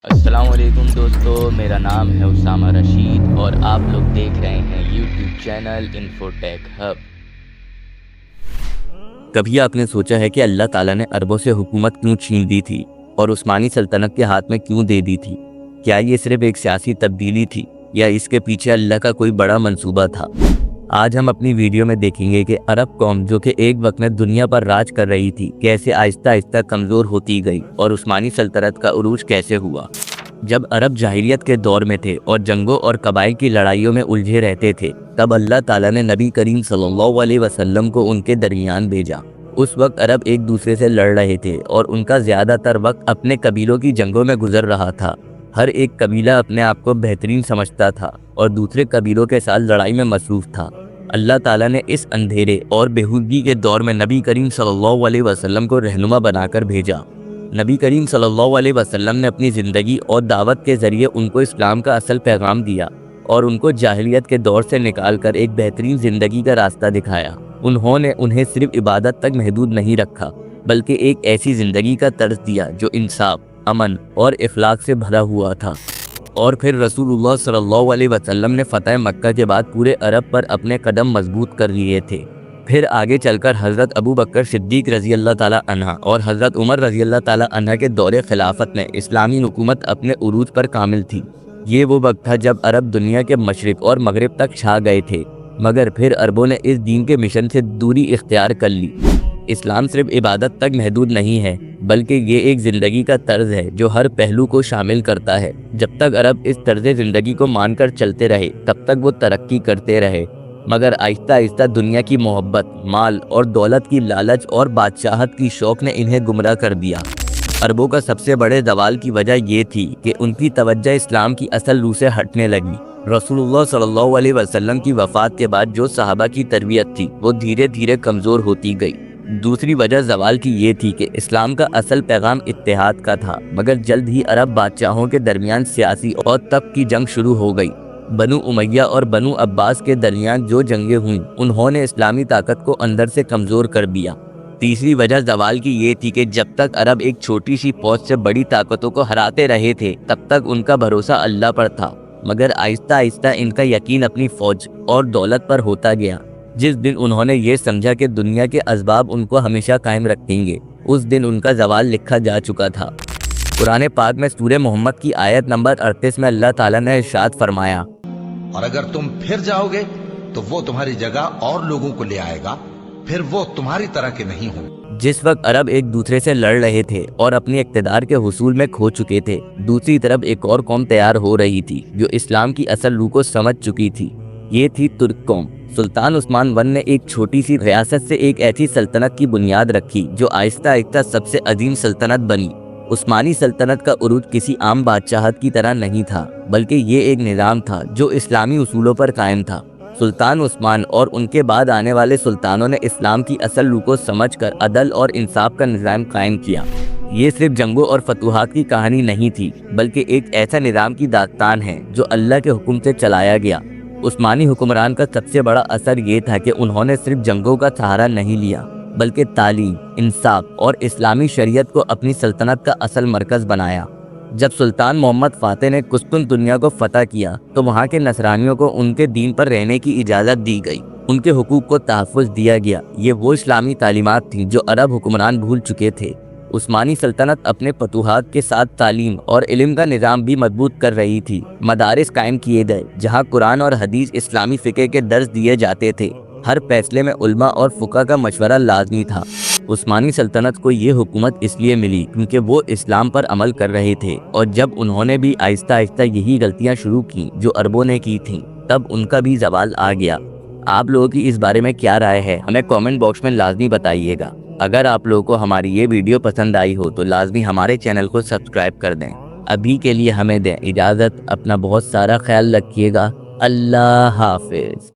السلام علیکم دوستو، میرا نام ہے اسامہ رشید اور آپ لوگ دیکھ رہے ہیں یوٹیوب چینل انفوٹیک ہب۔ کبھی آپ نے سوچا ہے کہ اللہ تعالیٰ نے عربوں سے حکومت کیوں چھین دی تھی اور عثمانی سلطنت کے ہاتھ میں کیوں دے دی تھی؟ کیا یہ صرف ایک سیاسی تبدیلی تھی یا اس کے پیچھے اللہ کا کوئی بڑا منصوبہ تھا؟ آج ہم اپنی ویڈیو میں دیکھیں گے کہ عرب قوم جو کہ ایک وقت میں دنیا پر راج کر رہی تھی کیسے آہستہ آہستہ کمزور ہوتی گئی اور عثمانی سلطنت کا عروج کیسے ہوا۔ جب عرب جاہلیت کے دور میں تھے اور جنگوں اور قبائل کی لڑائیوں میں الجھے رہتے تھے، تب اللہ تعالیٰ نے نبی کریم صلی اللہ علیہ وسلم کو ان کے درمیان بھیجا۔ اس وقت عرب ایک دوسرے سے لڑ رہے تھے اور ان کا زیادہ تر وقت اپنے قبیلوں کی جنگوں میں گزر رہا تھا۔ ہر ایک قبیلہ اپنے آپ کو بہترین سمجھتا تھا اور دوسرے قبیلوں کے ساتھ لڑائی میں مصروف تھا۔ اللہ تعالیٰ نے اس اندھیرے اور بےہودگی کے دور میں نبی کریم صلی اللہ علیہ وسلم کو رہنما بنا کر بھیجا۔ نبی کریم صلی اللہ علیہ وسلم نے اپنی زندگی اور دعوت کے ذریعے ان کو اسلام کا اصل پیغام دیا اور ان کو جاہلیت کے دور سے نکال کر ایک بہترین زندگی کا راستہ دکھایا۔ انہوں نے انہیں صرف عبادت تک محدود نہیں رکھا بلکہ ایک ایسی زندگی کا طرز دیا جو انصاف، امن اور اخلاق سے بھرا ہوا تھا۔ اور پھر رسول اللہ صلی اللہ علیہ وسلم نے فتح مکہ کے بعد پورے عرب پر اپنے قدم مضبوط کر لیے تھے۔ پھر آگے چل کر حضرت ابو بکر صدیق رضی اللہ تعالیٰ عنہ اور حضرت عمر رضی اللہ تعالیٰ عنہ کے دور خلافت میں اسلامی حکومت اپنے عروج پر کامل تھی۔ یہ وہ وقت تھا جب عرب دنیا کے مشرق اور مغرب تک چھا گئے تھے، مگر پھر عربوں نے اس دین کے مشن سے دوری اختیار کر لی۔ اسلام صرف عبادت تک محدود نہیں ہے بلکہ یہ ایک زندگی کا طرز ہے جو ہر پہلو کو شامل کرتا ہے۔ جب تک عرب اس طرز زندگی کو مان کر چلتے رہے تب تک وہ ترقی کرتے رہے، مگر آہستہ آہستہ دنیا کی محبت، مال اور دولت کی لالچ اور بادشاہت کی شوق نے انہیں گمراہ کر دیا۔ عربوں کا سب سے بڑے زوال کی وجہ یہ تھی کہ ان کی توجہ اسلام کی اصل روح سے ہٹنے لگی۔ رسول اللہ صلی اللہ علیہ وسلم کی وفات کے بعد جو صحابہ کی تربیت تھی وہ دھیرے دھیرے کمزور ہوتی گئی۔ دوسری وجہ زوال کی یہ تھی کہ اسلام کا اصل پیغام اتحاد کا تھا، مگر جلد ہی عرب بادشاہوں کے درمیان سیاسی اور طب کی جنگ شروع ہو گئی۔ بنو امیہ اور بنو عباس کے درمیان جو جنگیں ہوئیں انہوں نے اسلامی طاقت کو اندر سے کمزور کر دیا۔ تیسری وجہ زوال کی یہ تھی کہ جب تک عرب ایک چھوٹی سی فوج سے بڑی طاقتوں کو ہراتے رہے تھے تب تک ان کا بھروسہ اللہ پر تھا، مگر آہستہ آہستہ ان کا یقین اپنی فوج اور دولت پر ہوتا گیا۔ جس دن انہوں نے یہ سمجھا کہ دنیا کے اسباب ان کو ہمیشہ قائم رکھیں گے، اس دن ان کا زوال لکھا جا چکا تھا۔ قرآن پاک میں سورہ محمد کی آیت نمبر 38 میں اللہ تعالیٰ نے ارشاد فرمایا، اور اگر تم پھر جاؤ گے تو وہ تمہاری جگہ اور لوگوں کو لے آئے گا، پھر وہ تمہاری طرح کے نہیں ہوں۔ جس وقت عرب ایک دوسرے سے لڑ رہے تھے اور اپنی اقتدار کے حصول میں کھو چکے تھے، دوسری طرف ایک اور قوم تیار ہو رہی تھی جو اسلام کی اصل روح کو سمجھ چکی تھی۔ یہ تھی ترک قوم۔ سلطان عثمان ون نے ایک چھوٹی سی ریاست سے ایک ایسی سلطنت کی بنیاد رکھی جو آہستہ آہستہ سب سے عظیم سلطنت بنی۔ عثمانی سلطنت کا عروج کسی عام بادشاہت کی طرح نہیں تھا بلکہ یہ ایک نظام تھا جو اسلامی اصولوں پر قائم تھا۔ سلطان عثمان اور ان کے بعد آنے والے سلطانوں نے اسلام کی اصل روح کو سمجھ کر عدل اور انصاف کا نظام قائم کیا۔ یہ صرف جنگوں اور فتوحات کی کہانی نہیں تھی بلکہ ایک ایسا نظام کی داستان ہے جو اللہ کے حکم سے چلایا گیا۔ عثمانی حکمران کا سب سے بڑا اثر یہ تھا کہ انہوں نے صرف جنگوں کا سہارا نہیں لیا بلکہ تعلیم، انصاف اور اسلامی شریعت کو اپنی سلطنت کا اصل مرکز بنایا۔ جب سلطان محمد فاتح نے قسطنطنیہ کو فتح کیا تو وہاں کے نصرانیوں کو ان کے دین پر رہنے کی اجازت دی گئی، ان کے حقوق کو تحفظ دیا گیا۔ یہ وہ اسلامی تعلیمات تھیں جو عرب حکمران بھول چکے تھے۔ عثمانی سلطنت اپنے فتوحات کے ساتھ تعلیم اور علم کا نظام بھی مضبوط کر رہی تھی۔ مدارس قائم کیے گئے جہاں قرآن اور حدیث اسلامی فقہ کے درس دیے جاتے تھے۔ ہر فیصلے میں علماء اور فقہ کا مشورہ لازمی تھا۔ عثمانی سلطنت کو یہ حکومت اس لیے ملی کیونکہ وہ اسلام پر عمل کر رہے تھے، اور جب انہوں نے بھی آہستہ آہستہ یہی غلطیاں شروع کی جو عربوں نے کی تھیں تب ان کا بھی زوال آ گیا۔ آپ لوگوں کی اس بارے میں کیا رائے ہے ہمیں کامنٹ باکس میں لازمی بتائیے گا۔ اگر آپ لوگوں کو ہماری یہ ویڈیو پسند آئی ہو تو لازمی ہمارے چینل کو سبسکرائب کر دیں۔ ابھی کے لیے ہمیں دیں اجازت، اپنا بہت سارا خیال رکھیے گا۔ اللہ حافظ۔